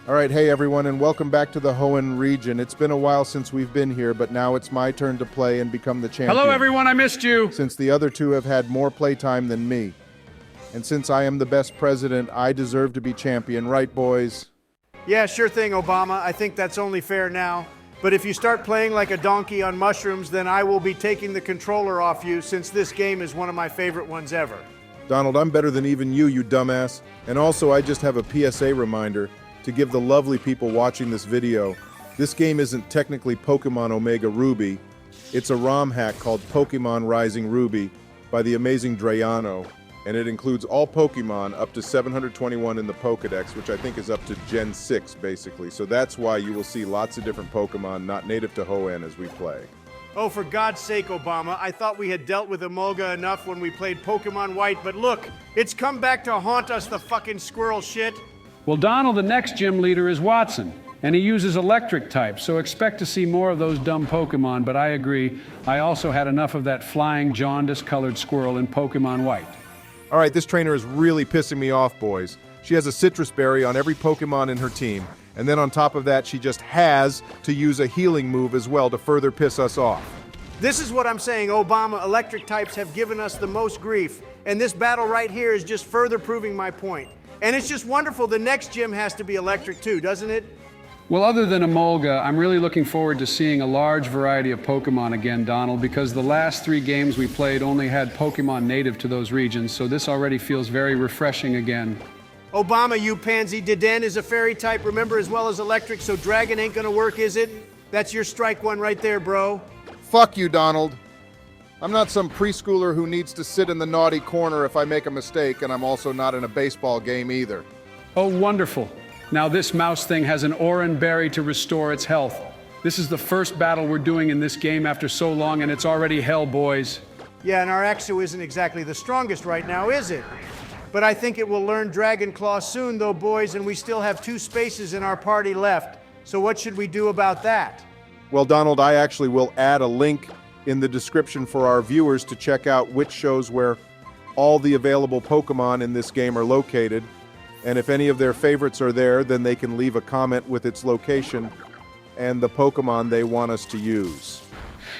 All right, hey everyone, and welcome back to the Hoenn region. It's been a while since we've been here, but now it's my turn to play and become the champion. Hello everyone, I missed you! Since the other two have had more playtime than me. And since I am the best president, I deserve to be champion, right boys? Yeah, sure thing, Obama. I think that's only fair now. But if you start playing like a donkey on mushrooms, then I will be taking the controller off you, since this game is one of my favorite ones ever. Donald, I'm better than even you dumbass. And also, I just have a PSA reminder to give the lovely people watching this video. This game isn't technically Pokemon Omega Ruby. It's a ROM hack called Pokemon Rising Ruby by the amazing Drayano, and it includes all Pokemon up to 721 in the Pokedex, which I think is up to Gen 6 basically. So that's why you will see lots of different Pokemon not native to Hoenn as we play. Oh, for God's sake, Obama, I thought we had dealt with Emolga enough when we played Pokemon White, but look, it's come back to haunt us, the fucking squirrel shit. Well, Donald, the next gym leader is Wattson, and he uses electric types, so expect to see more of those dumb Pokemon, but I agree, I also had enough of that flying, jaundice-colored squirrel in Pokemon White. All right, this trainer is really pissing me off, boys. She has a citrus berry on every Pokemon in her team, and then on top of that, she just has to use a healing move as well to further piss us off. This is what I'm saying, Obama. Electric types have given us the most grief, and this battle right here is just further proving my point. And it's just wonderful the next gym has to be electric too, doesn't it? Well, other than Emolga, I'm really looking forward to seeing a large variety of Pokemon again, Donald, because the last 3 games we played only had Pokemon native to those regions, so this already feels very refreshing again. Obama, you pansy, Deden is a fairy type, remember, as well as electric, so dragon ain't gonna work, is it? That's your strike one right there, bro. Fuck you, Donald. I'm not some preschooler who needs to sit in the naughty corner if I make a mistake, and I'm also not in a baseball game either. Oh, wonderful. Now this mouse thing has an Oran berry to restore its health. This is the first battle we're doing in this game after so long, and it's already hell, boys. Yeah, and our Exo isn't exactly the strongest right now, is it? But I think it will learn Dragon Claw soon, though, boys, and we still have 2 spaces in our party left. So what should we do about that? Well, Donald, I actually will add a link in the description for our viewers to check out which shows where all the available Pokemon in this game are located. And if any of their favorites are there, then they can leave a comment with its location and the Pokemon they want us to use.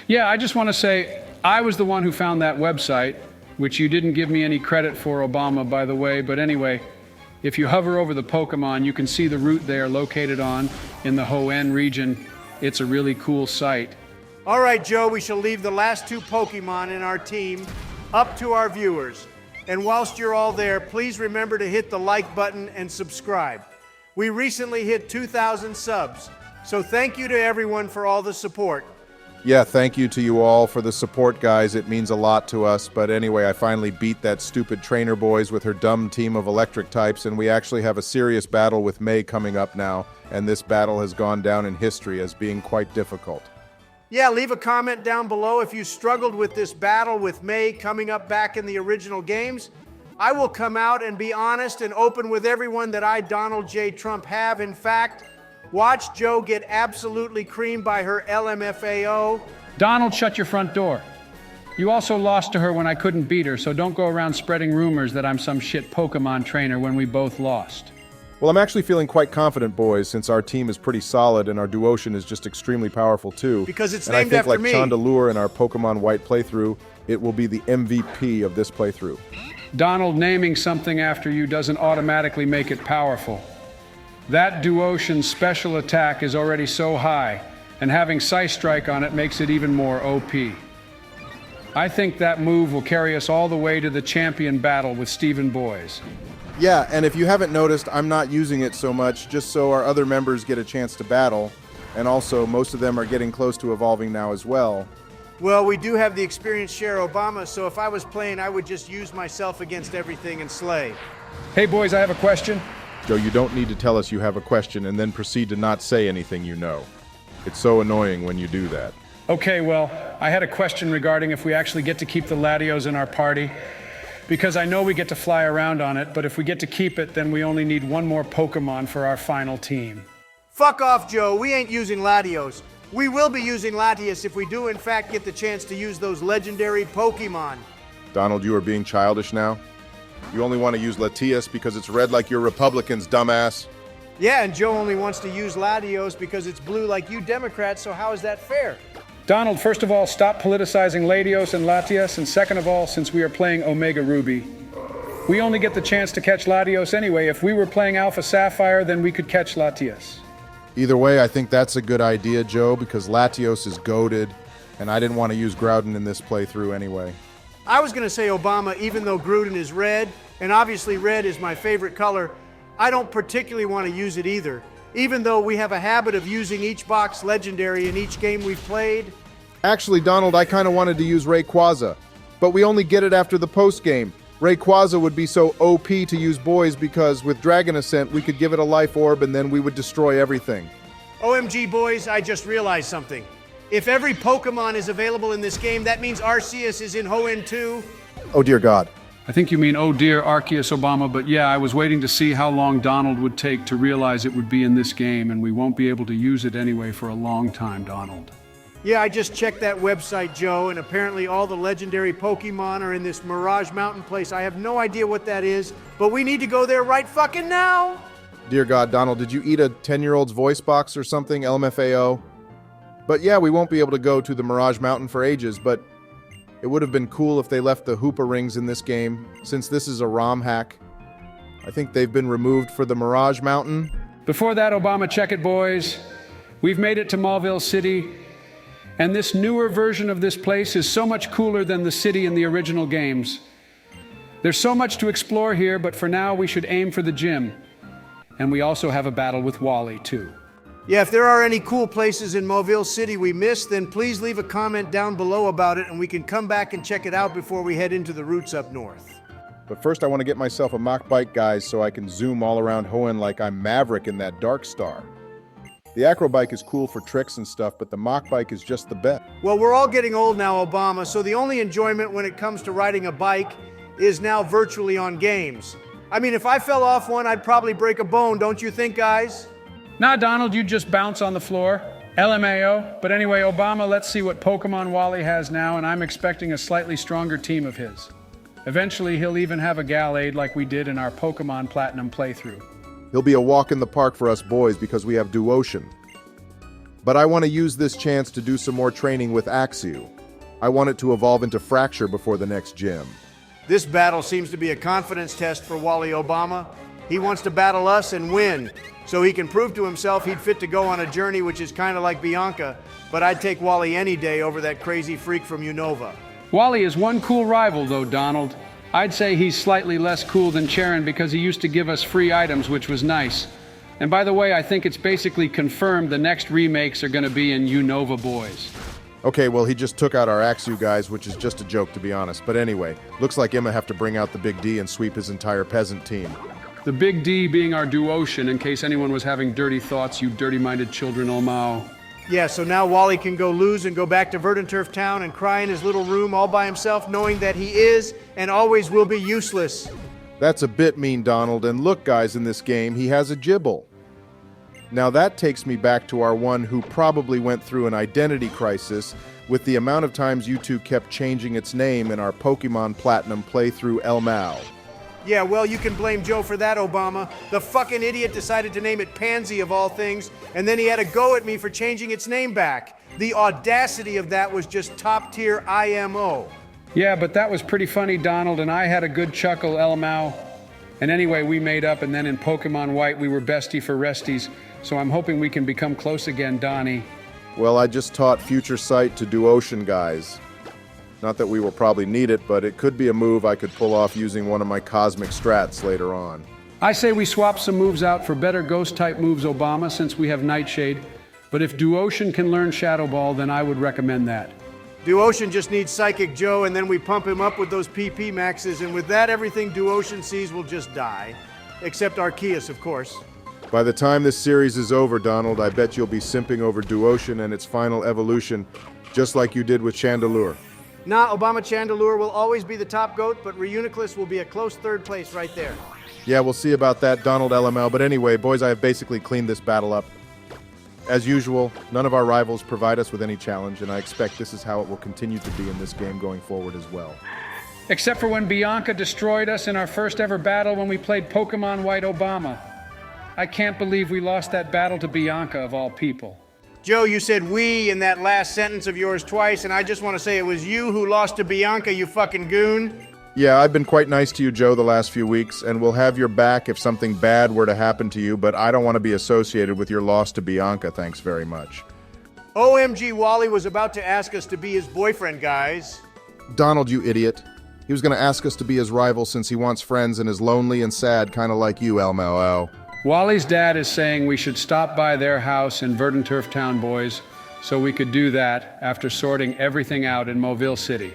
Yeah, I just want to say, I was the one who found that website, which you didn't give me any credit for, Obama, by the way. But anyway, if you hover over the Pokemon, you can see the route they are located on in the Hoenn region. It's a really cool site. All right, Joe, we shall leave the last 2 Pokemon in our team up to our viewers. And whilst you're all there, please remember to hit the like button and subscribe. We recently hit 2,000 subs, so thank you to everyone for all the support. Yeah, thank you to you all for the support, guys. It means a lot to us. But anyway, I finally beat that stupid trainer boys with her dumb team of electric types, and we actually have a serious battle with May coming up now, and this battle has gone down in history as being quite difficult. Yeah, leave a comment down below if you struggled with this battle with May coming up back in the original games. I will come out and be honest and open with everyone that I, Donald J. Trump, have. In fact, watch Joe get absolutely creamed by her LMFAO. Donald, shut your front door. You also lost to her when I couldn't beat her, so don't go around spreading rumors that I'm some shit Pokemon trainer when we both lost. Well, I'm actually feeling quite confident, boys, since our team is pretty solid and our Duocean is just extremely powerful, too. Because it's named after me. And I think, like Chandelure in our Pokemon White playthrough, it will be the MVP of this playthrough. Donald, naming something after you doesn't automatically make it powerful. That Duocean's special attack is already so high, and having Psystrike on it makes it even more OP. I think that move will carry us all the way to the champion battle with Stephen Boys. Yeah, and if you haven't noticed, I'm not using it so much, just so our other members get a chance to battle. And also, most of them are getting close to evolving now as well. Well, we do have the experience share, Obama, so if I was playing, I would just use myself against everything and slay. Hey boys, I have a question. Joe, you don't need to tell us you have a question and then proceed to not say anything you know. It's so annoying when you do that. Okay, well, I had a question regarding if we actually get to keep the Latios in our party. Because I know we get to fly around on it, but if we get to keep it, then we only need 1 more Pokemon for our final team. Fuck off, Joe. We ain't using Latios. We will be using Latias if we do in fact get the chance to use those legendary Pokemon. Donald, you are being childish now. You only want to use Latias because it's red like your Republicans, dumbass. Yeah, and Joe only wants to use Latios because it's blue like you Democrats, so how is that fair? Donald, first of all, stop politicizing Latios and Latias, and second of all, since we are playing Omega Ruby, we only get the chance to catch Latios anyway. If we were playing Alpha Sapphire, then we could catch Latias. Either way, I think that's a good idea, Joe, because Latios is goated, and I didn't want to use Groudon in this playthrough anyway. I was going to say Obama, even though Gruden is red, and obviously red is my favorite color, I don't particularly want to use it either. Even though we have a habit of using each box legendary in each game we've played. Actually, Donald, I kind of wanted to use Rayquaza, but we only get it after the post-game. Rayquaza would be so OP to use boys because with Dragon Ascent, we could give it a life orb and then we would destroy everything. OMG, boys, I just realized something. If every Pokemon is available in this game, that means Arceus is in Hoenn too? Oh dear God. I think you mean, oh dear, Arceus Obama, but yeah, I was waiting to see how long Donald would take to realize it would be in this game, and we won't be able to use it anyway for a long time, Donald. Yeah, I just checked that website, Joe, and apparently all the legendary Pokemon are in this Mirage Mountain place. I have no idea what that is, but we need to go there right fucking now! Dear God, Donald, did you eat a 10-year-old's voice box or something, LMFAO? But yeah, we won't be able to go to the Mirage Mountain for ages, but it would have been cool if they left the Hoopa rings in this game, since this is a ROM hack. I think they've been removed for the Mirage Mountain. Before that, Obama, check it, boys. We've made it to Mauville City, and this newer version of this place is so much cooler than the city in the original games. There's so much to explore here, but for now we should aim for the gym. And we also have a battle with Wally, too. Yeah, if there are any cool places in Mauville City we missed, then please leave a comment down below about it and we can come back and check it out before we head into the routes up north. But first I want to get myself a mock bike, guys, so I can zoom all around Hoenn like I'm Maverick in that Dark Star. The acro bike is cool for tricks and stuff, but the mock bike is just the best. Well, we're all getting old now, Obama, so the only enjoyment when it comes to riding a bike is now virtually on games. I mean, if I fell off one, I'd probably break a bone, don't you think, guys? Nah, Donald, you just bounce on the floor. LMAO. But anyway, Obama, let's see what Pokemon Wally has now, and I'm expecting a slightly stronger team of his. Eventually, he'll even have a Galade like we did in our Pokemon Platinum playthrough. He'll be a walk in the park for us boys because we have Duocean. But I want to use this chance to do some more training with Axew. I want it to evolve into Fracture before the next gym. This battle seems to be a confidence test for Wally Obama. He wants to battle us and win, so he can prove to himself he'd fit to go on a journey which is kind of like Bianca, but I'd take Wally any day over that crazy freak from Unova. Wally is one cool rival, though, Donald. I'd say he's slightly less cool than Charon because he used to give us free items, which was nice. And by the way, I think it's basically confirmed the next remakes are going to be in Unova Boys. Okay, well, he just took out our Axew guys, which is just a joke, to be honest. But anyway, looks like Emma have to bring out the Big D and sweep his entire peasant team. The Big D being our Duocean, in case anyone was having dirty thoughts, you dirty-minded children, oh Mao. Yeah, so now Wally can go lose and go back to Verdanturf Town and cry in his little room all by himself, knowing that he is and always will be useless. That's a bit mean, Donald, and look, guys, in this game, he has a Gibble. Now that takes me back to our one who probably went through an identity crisis with the amount of times you two kept changing its name in our Pokemon Platinum playthrough El Mao. Yeah, well, you can blame Joe for that, Obama. The fucking idiot decided to name it Pansy of all things, and then he had a go at me for changing its name back. The audacity of that was just top-tier IMO. Yeah, but that was pretty funny, Donald, and I had a good chuckle, El Mao. And anyway, we made up, and then in Pokemon White, we were bestie for resties, so I'm hoping we can become close again, Donnie. Well, I just taught Future Sight to Duocean, guys. Not that we will probably need it, but it could be a move I could pull off using one of my cosmic strats later on. I say we swap some moves out for better ghost-type moves, Obama, since we have Nightshade. But if Duocean can learn Shadow Ball, then I would recommend that. Duocean just needs Psychic Joe, and then we pump him up with those PP maxes, and with that, everything Duocean sees will just die. Except Arceus, of course. By the time this series is over, Donald, I bet you'll be simping over Duocean and its final evolution, just like you did with Chandelure. Nah, Obama Chandelure will always be the top goat, but Reuniclus will be a close third place right there. Yeah, we'll see about that, Donald LML. But anyway, boys, I have basically cleaned this battle up. As usual, none of our rivals provide us with any challenge, and I expect this is how it will continue to be in this game going forward as well. Except for when Bianca destroyed us in our first ever battle when we played Pokemon White Obama. I can't believe we lost that battle to Bianca of all people. Joe, you said we in that last sentence of yours twice, and I just want to say it was you who lost to Bianca, you fucking goon. Yeah, I've been quite nice to you, Joe, the last few weeks, and we'll have your back if something bad were to happen to you, but I don't want to be associated with your loss to Bianca, thanks very much. OMG, Wally was about to ask us to be his boyfriend, guys. Donald, you idiot. He was going to ask us to be his rival since he wants friends and is lonely and sad, kind of like you, Elmo. Wally's dad is saying we should stop by their house in Verdant Turf Town, boys, so we could do that after sorting everything out in Mauville City.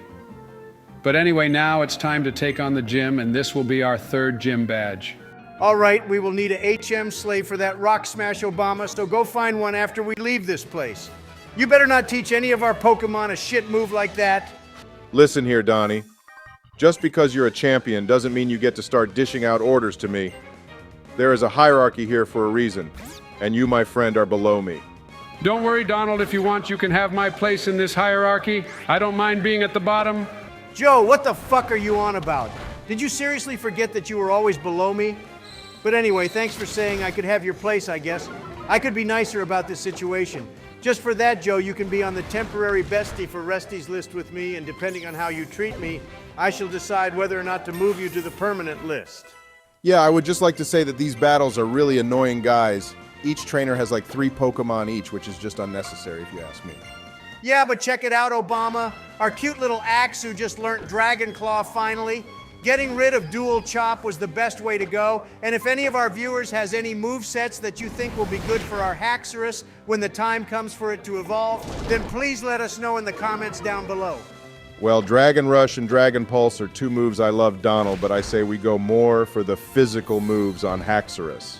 But anyway, now it's time to take on the gym, and this will be our third gym badge. All right, we will need a HM slave for that rock smash, Obama, so go find one after we leave this place. You better not teach any of our Pokemon a shit move like that. Listen here, Donnie. Just because you're a champion doesn't mean you get to start dishing out orders to me. There is a hierarchy here for a reason, and you, my friend, are below me. Don't worry, Donald, if you want, you can have my place in this hierarchy. I don't mind being at the bottom. Joe, what the fuck are you on about? Did you seriously forget that you were always below me? But anyway, thanks for saying I could have your place, I guess. I could be nicer about this situation. Just for that, Joe, you can be on the temporary bestie for Resty's list with me, and depending on how you treat me, I shall decide whether or not to move you to the permanent list. Yeah, I would just like to say that these battles are really annoying guys. Each trainer has like 3 Pokemon each, which is just unnecessary if you ask me. Yeah, but check it out, Obama. Our cute little Axe who just learnt Dragon Claw finally. Getting rid of Dual Chop was the best way to go. And if any of our viewers has any movesets that you think will be good for our Haxorus when the time comes for it to evolve, then please let us know in the comments down below. Well, Dragon Rush and Dragon Pulse are 2 moves I love, Donald, but I say we go more for the physical moves on Haxorus.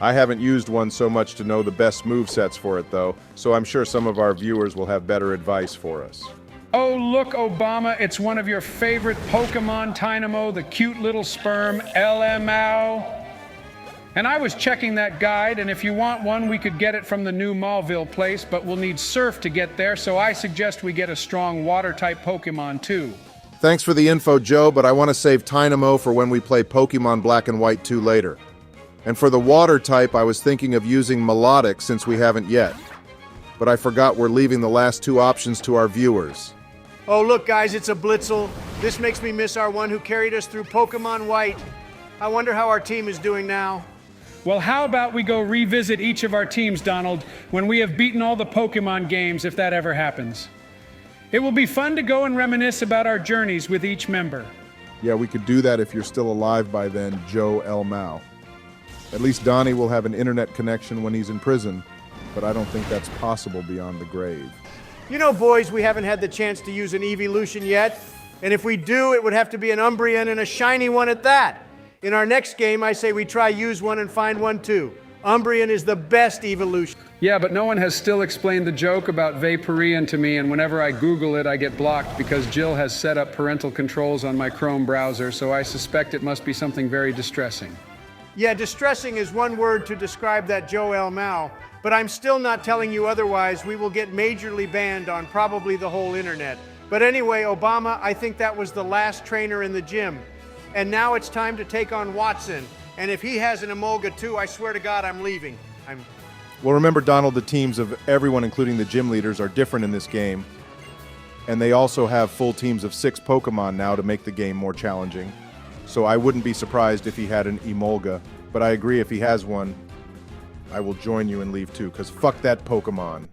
I haven't used one so much to know the best movesets for it, though, so I'm sure some of our viewers will have better advice for us. Oh, look, Obama, it's one of your favorite Pokemon, Tynamo, the cute little sperm, LMAO. And I was checking that guide, and if you want one, we could get it from the new Mauville place, but we'll need Surf to get there, so I suggest we get a strong Water-type Pokemon, too. Thanks for the info, Joe, but I want to save Tynamo for when we play Pokemon Black and White 2 later. And for the Water type, I was thinking of using Melodic since we haven't yet. But I forgot we're leaving the last 2 options to our viewers. Oh, look, guys, it's a Blitzel. This makes me miss our one who carried us through Pokemon White. I wonder how our team is doing now. Well, how about we go revisit each of our teams, Donald, when we have beaten all the Pokemon games, if that ever happens. It will be fun to go and reminisce about our journeys with each member. Yeah, we could do that if you're still alive by then, Joe Elmau. At least Donnie will have an internet connection when he's in prison, but I don't think that's possible beyond the grave. You know, boys, we haven't had the chance to use an evolution yet, and if we do, it would have to be an Umbreon and a shiny one at that. In our next game, I say we try use one and find one too. Umbreon is the best evolution. Yeah, but no one has still explained the joke about Vaporeon to me, and whenever I Google it, I get blocked because Jill has set up parental controls on my Chrome browser, so I suspect it must be something very distressing. Yeah, distressing is one word to describe that Joe Elmau, but I'm still not telling you otherwise. We will get majorly banned on probably the whole internet. But anyway, Obama, I think that was the last trainer in the gym. And now it's time to take on Wattson. And if he has an Emolga too, I swear to God, I'm leaving. Well, remember, Donald, the teams of everyone, including the gym leaders, are different in this game. And they also have full teams of 6 Pokemon now to make the game more challenging. So I wouldn't be surprised if he had an Emolga. But I agree, if he has one, I will join you and leave too, because fuck that Pokemon.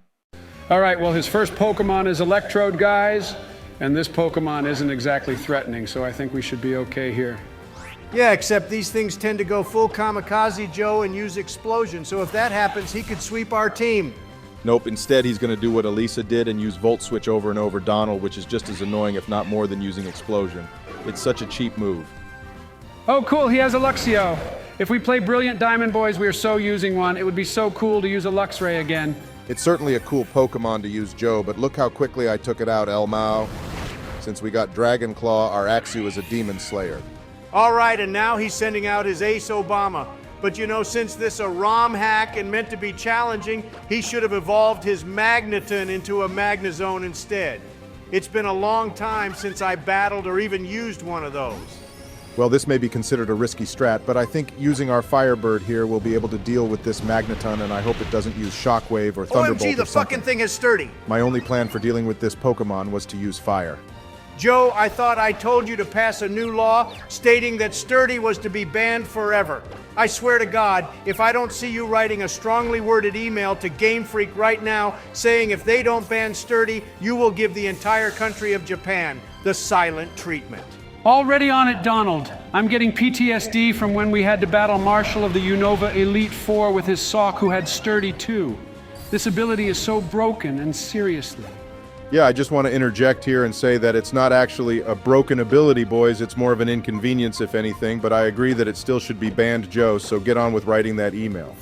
All right, well, his first Pokemon is Electrode, guys. And this Pokemon isn't exactly threatening, so I think we should be okay here. Yeah, except these things tend to go full kamikaze, Joe, and use explosion. So if that happens, he could sweep our team. Nope, instead he's going to do what Elisa did and use Volt Switch over and over Donald, which is just as annoying, if not more, than using Explosion. It's such a cheap move. Oh, cool, he has a Luxio. If we play Brilliant Diamond Boys, we are so using one. It would be so cool to use a Luxray again. It's certainly a cool Pokemon to use, Joe, but look how quickly I took it out, Elmau. Since we got Dragon Claw, our Axew is a Demon Slayer. All right, and now he's sending out his Ace Obama. But you know, since this is a ROM hack and meant to be challenging, he should have evolved his Magneton into a Magnezone instead. It's been a long time since I battled or even used one of those. Well, this may be considered a risky strat, but I think using our Firebird here will be able to deal with this Magneton, and I hope it doesn't use Shockwave or Thunderbolt OMG, the or something. fucking thing is sturdy. My only plan for dealing with this Pokemon was to use Fire. Joe, I thought I told you to pass a new law stating that sturdy was to be banned forever. I swear to God, if I don't see you writing a strongly worded email to Game Freak right now saying if they don't ban sturdy, you will give the entire country of Japan the silent treatment. Already on it, Donald. I'm getting PTSD from when we had to battle Marshall of the Unova Elite Four with his sock who had sturdy too. This ability is so broken, and seriously. Yeah, I just want to interject here and say that it's not actually a broken ability, boys. It's more of an inconvenience, if anything, but I agree that it still should be banned, Joe, so get on with writing that email.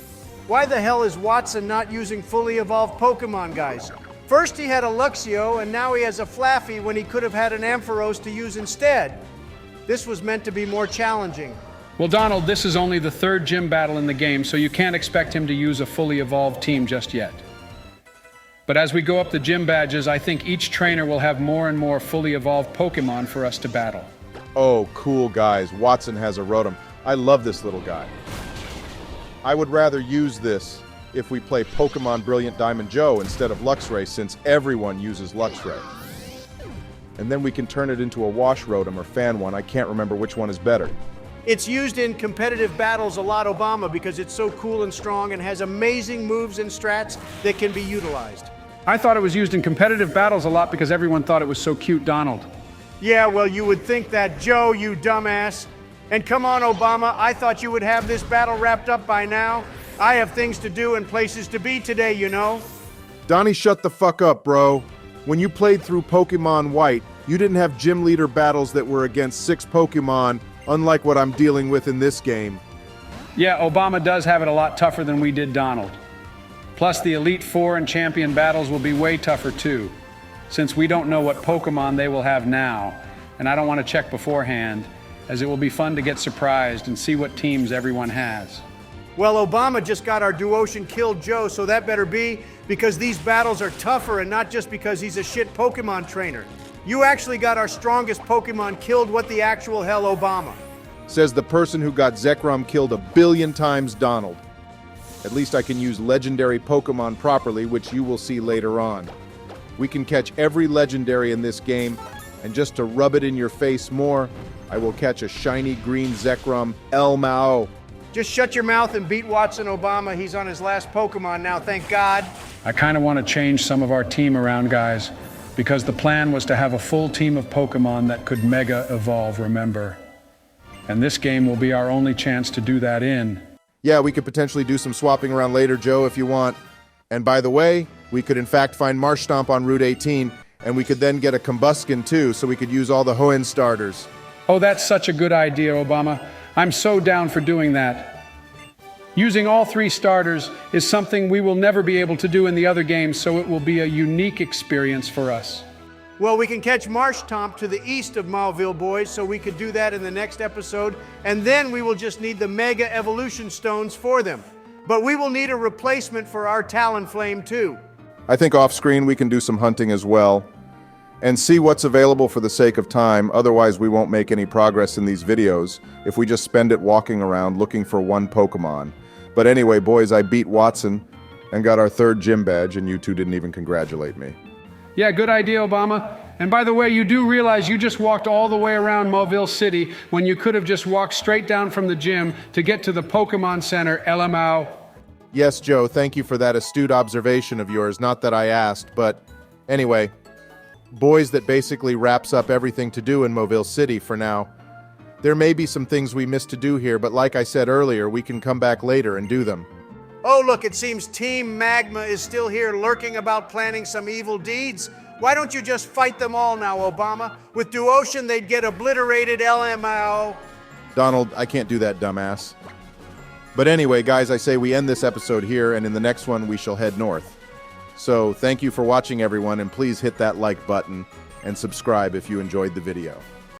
Why the hell is Wattson not using fully evolved Pokemon, guys? First he had a Luxio, and now he has a Flaffy when he could have had an Ampharos to use instead. This was meant to be more challenging. Well, Donald, this is only the third gym battle in the game, so you can't expect him to use a fully evolved team just yet. But as we go up the gym badges, I think each trainer will have more and more fully evolved Pokemon for us to battle. Oh, cool, guys. Wattson has a Rotom. I love this little guy. I would rather use this if we play Pokemon Brilliant Diamond Joe instead of Luxray, since everyone uses Luxray. And then we can turn it into a Wash Rotom or Fan one. I can't remember which one is better. It's used in competitive battles a lot, Obama, because it's so cool and strong and has amazing moves and strats that can be utilized. I thought it was used in competitive battles a lot because everyone thought it was so cute, Donald. Yeah, well, you would think that, Joe, you dumbass. And come on, Obama, I thought you would have this battle wrapped up by now. I have things to do and places to be today, you know. Donnie, shut the fuck up, bro. When you played through Pokemon White, you didn't have gym leader battles that were against 6 Pokemon, unlike what I'm dealing with in this game. Yeah, Obama does have it a lot tougher than we did, Donald. Plus, the Elite Four and Champion battles will be way tougher too, since we don't know what Pokemon they will have now, and I don't want to check beforehand, as it will be fun to get surprised and see what teams everyone has. Well, Obama just got our Duocean killed Joe, so that better be, because these battles are tougher and not just because he's a shit Pokemon trainer. You actually got our strongest Pokemon killed. What the actual hell, Obama? Says the person who got Zekrom killed 1 billion times, Donald. At least I can use legendary Pokemon properly, which you will see later on. We can catch every legendary in this game, and just to rub it in your face more, I will catch a shiny green Zekrom Elmao. Just shut your mouth and beat Wattson, Obama. He's on his last Pokemon now, thank God. I kind of want to change some of our team around, guys, because the plan was to have a full team of Pokemon that could Mega Evolve, remember? And this game will be our only chance to do that in. Yeah, we could potentially do some swapping around later, Joe, if you want. And by the way, we could in fact find Marshtomp on Route 18, and we could then get a Combuskin too, so we could use all the Hoenn starters. Oh, that's such a good idea, Obama. I'm so down for doing that. Using all 3 starters is something we will never be able to do in the other games, so it will be a unique experience for us. Well, we can catch Marshtomp to the east of Mauville, boys, so we could do that in the next episode, and then we will just need the Mega Evolution Stones for them. But we will need a replacement for our Talonflame, too. I think off-screen we can do some hunting as well, and see what's available for the sake of time. Otherwise we won't make any progress in these videos if we just spend it walking around looking for one Pokemon. But anyway, boys, I beat Wattson and got our 3rd gym badge, and you 2 didn't even congratulate me. Yeah, good idea, Obama. And by the way, you do realize you just walked all the way around Mauville City when you could have just walked straight down from the gym to get to the Pokemon Center, LMAO. Yes, Joe, thank you for that astute observation of yours. Not that I asked, but anyway, boys, that basically wraps up everything to do in Mauville City for now. There may be some things we missed to do here, but like I said earlier, we can come back later and do them. Oh, look, it seems Team Magma is still here lurking about planning some evil deeds. Why don't you just fight them all now, Obama? With Duocean, they'd get obliterated, LMAO. Donald, I can't do that, dumbass. But anyway, guys, I say we end this episode here, and in the next one, we shall head north. So, thank you for watching, everyone, and please hit that like button and subscribe if you enjoyed the video.